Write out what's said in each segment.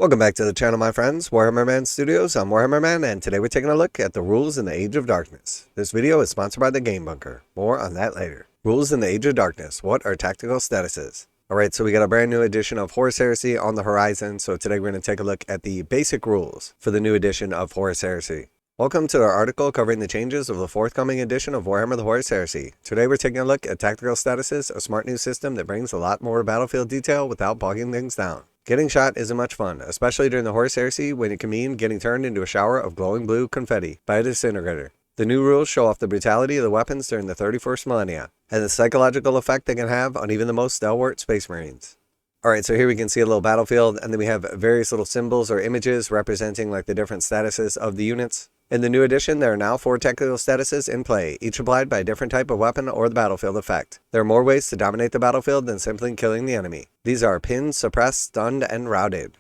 Welcome back to the channel, my friends. Warhammer Man Studios. I'm Warhammer Man, and today we're taking a look at the rules in the Age of Darkness. This video is sponsored by the Game Bunker. More on that later. Rules in the Age of Darkness. What are tactical statuses? Alright, so we got a brand new edition of Horus Heresy on the horizon, so today we're going to take a look at the basic rules for the new edition of Horus Heresy. Welcome to our article covering the changes of the forthcoming edition of Warhammer the Horus Heresy. Today we're taking a look at tactical statuses, a smart new system that brings a lot more battlefield detail without bogging things down. Getting shot isn't much fun, especially during the Horus Heresy when it can mean getting turned into a shower of glowing blue confetti by a disintegrator. The new rules show off the brutality of the weapons during the 31st millennia, and the psychological effect they can have on even the most stalwart Space Marines. Alright, so here we can see a little battlefield, and then we have various little symbols or images representing like the different statuses of the units. In the new edition, there are now 4 tactical statuses in play, each applied by a different type of weapon or the battlefield effect. There are more ways to dominate the battlefield than simply killing the enemy. These are pinned, suppressed, stunned, and routed.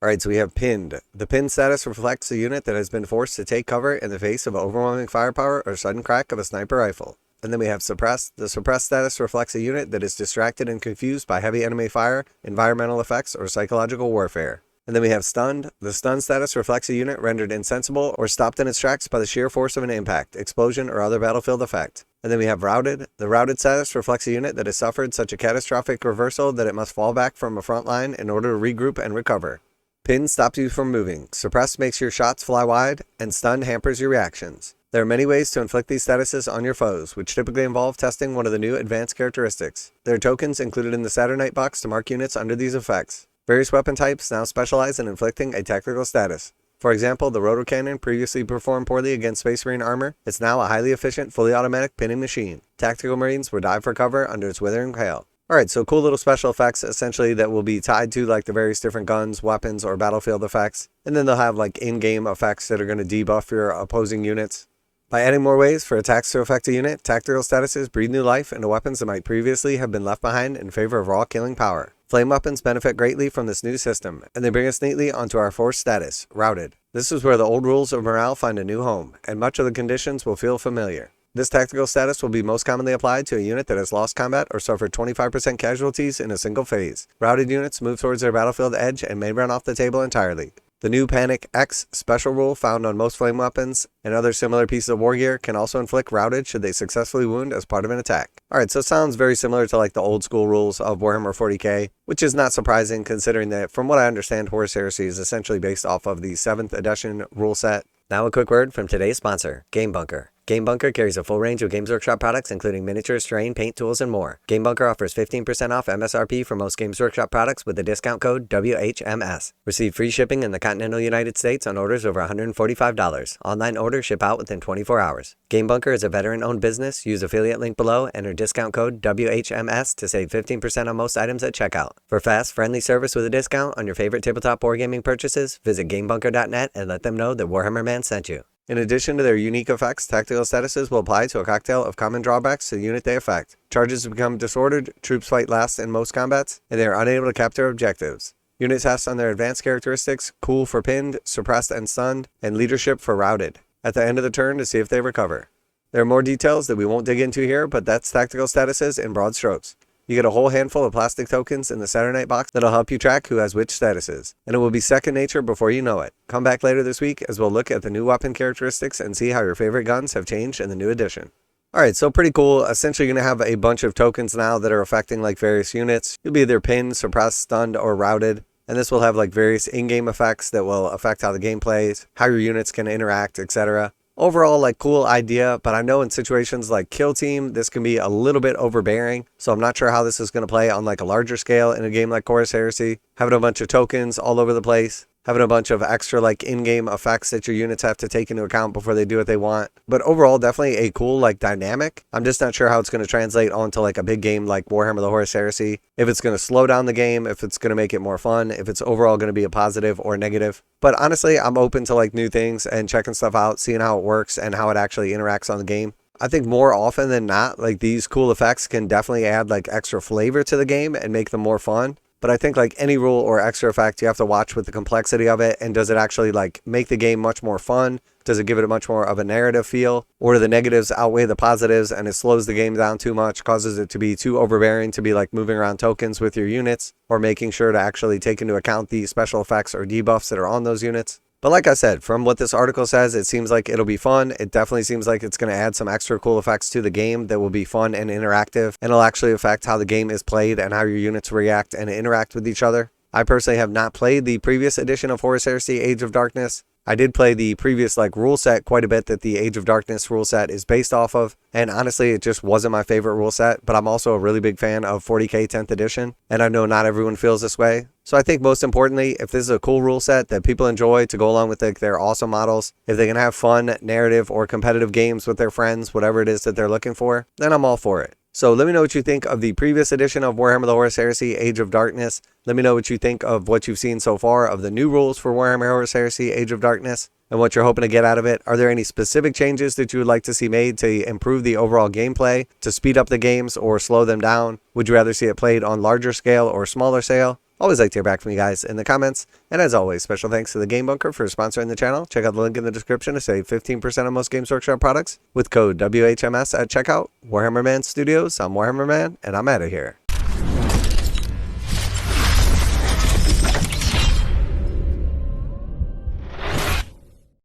Alright, so we have pinned. The pinned status reflects a unit that has been forced to take cover in the face of overwhelming firepower or sudden crack of a sniper rifle. And then we have suppressed. The suppressed status reflects a unit that is distracted and confused by heavy enemy fire, environmental effects, or psychological warfare. And then we have stunned. The stun status reflects a unit rendered insensible or stopped in its tracks by the sheer force of an impact, explosion, or other battlefield effect. And then we have routed. The routed status reflects a unit that has suffered such a catastrophic reversal that it must fall back from a front line in order to regroup and recover. Pin stops you from moving. Suppressed makes your shots fly wide, and stun hampers your reactions. There are many ways to inflict these statuses on your foes, which typically involve testing one of the new advanced characteristics. There are tokens included in the Saturnite box to mark units under these effects. Various weapon types now specialize in inflicting a tactical status. For example, the rotor cannon previously performed poorly against Space Marine armor. It's now a highly efficient, fully automatic pinning machine. Tactical Marines will dive for cover under its withering hail. Alright, so cool little special effects essentially that will be tied to like the various different guns, weapons, or battlefield effects. And then they'll have like in-game effects that are going to debuff your opposing units. By adding more ways for attacks to affect a unit, tactical statuses breathe new life into weapons that might previously have been left behind in favor of raw killing power. Flame weapons benefit greatly from this new system, and they bring us neatly onto our fourth status, routed. This is where the old rules of morale find a new home, and much of the conditions will feel familiar. This tactical status will be most commonly applied to a unit that has lost combat or suffered 25% casualties in a single phase. Routed units move towards their battlefield edge and may run off the table entirely. The new Panic X special rule found on most flame weapons and other similar pieces of war gear can also inflict routed should they successfully wound as part of an attack. Alright, so it sounds very similar to like the old school rules of Warhammer 40k, which is not surprising considering that from what I understand, Horus Heresy is essentially based off of the 7th edition rule set. Now a quick word from today's sponsor, Game Bunker. Game Bunker carries a full range of Games Workshop products including miniatures, terrain, paint, tools, and more. Game Bunker offers 15% off MSRP for most Games Workshop products with the discount code WHMS. Receive free shipping in the continental United States on orders over $145. Online orders ship out within 24 hours. Game Bunker is a veteran-owned business. Use affiliate link below, enter discount code WHMS to save 15% on most items at checkout. For fast, friendly service with a discount on your favorite tabletop wargaming purchases, visit GameBunker.net and let them know that Warhammer Man sent you. In addition to their unique effects, tactical statuses will apply to a cocktail of common drawbacks to the unit they affect. Charges become disordered, troops fight last in most combats, and they are unable to capture objectives. Unit tests on their advanced characteristics, cool for pinned, suppressed and stunned, and leadership for routed, at the end of the turn to see if they recover. There are more details that we won't dig into here, but that's tactical statuses in broad strokes. You get a whole handful of plastic tokens in the Saturnite box that'll help you track who has which statuses, and it will be second nature before you know it. Come back later this week as we'll look at the new weapon characteristics and see how your favorite guns have changed in the new edition. Alright, so pretty cool. Essentially you're going to have a bunch of tokens now that are affecting like various units. You'll be either pinned, suppressed, stunned, or routed. And this will have like various in-game effects that will affect how the game plays, how your units can interact, etc. Overall, like cool idea, but I know in situations like Kill Team, this can be a little bit overbearing. So I'm not sure how this is going to play on like a larger scale in a game like Horus Heresy. Having a bunch of tokens all over the place. Having a bunch of extra like in-game effects that your units have to take into account before they do what they want. But overall, definitely a cool like dynamic. I'm just not sure how it's going to translate onto like a big game like Warhammer the Horus Heresy. If it's going to slow down the game, if it's going to make it more fun, if it's overall going to be a positive or negative. But honestly, I'm open to like new things and checking stuff out, seeing how it works and how it actually interacts on the game. I think more often than not, like these cool effects can definitely add like extra flavor to the game and make them more fun. But I think like any rule or extra effect, you have to watch with the complexity of it and does it actually like make the game much more fun Does it give it a much more of a narrative feel? Or do the negatives outweigh the positives and it slows the game down too much, causes it to be too overbearing to be like moving around tokens with your units or making sure to actually take into account the special effects or debuffs that are on those units? But like I said, from what this article says, it seems like it'll be fun. It definitely seems like it's going to add some extra cool effects to the game that will be fun and interactive, and it'll actually affect how the game is played and how your units react and interact with each other. I personally have not played the previous edition of Horus Heresy Age of Darkness. I did play the previous rule set quite a bit that the Age of Darkness rule set is based off of, and honestly it just wasn't my favorite rule set, but I'm also a really big fan of 40k 10th edition, and I know not everyone feels this way. So I think most importantly, if this is a cool rule set that people enjoy to go along with their awesome models, if they can have fun, narrative, or competitive games with their friends, whatever it is that they're looking for, then I'm all for it. So let me know what you think of the previous edition of Warhammer the Horus Heresy Age of Darkness. Let me know what you think of what you've seen so far of the new rules for Warhammer Horus Heresy Age of Darkness and what you're hoping to get out of it. Are there any specific changes that you would like to see made to improve the overall gameplay, to speed up the games or slow them down? Would you rather see it played on larger scale or smaller scale? Always like to hear back from you guys in the comments. And as always, special thanks to the Game Bunker for sponsoring the channel. Check out the link in the description to save 15% on most Games Workshop products with code WHMS at checkout. Warhammer Man Studios, I'm Warhammer Man, and I'm out of here.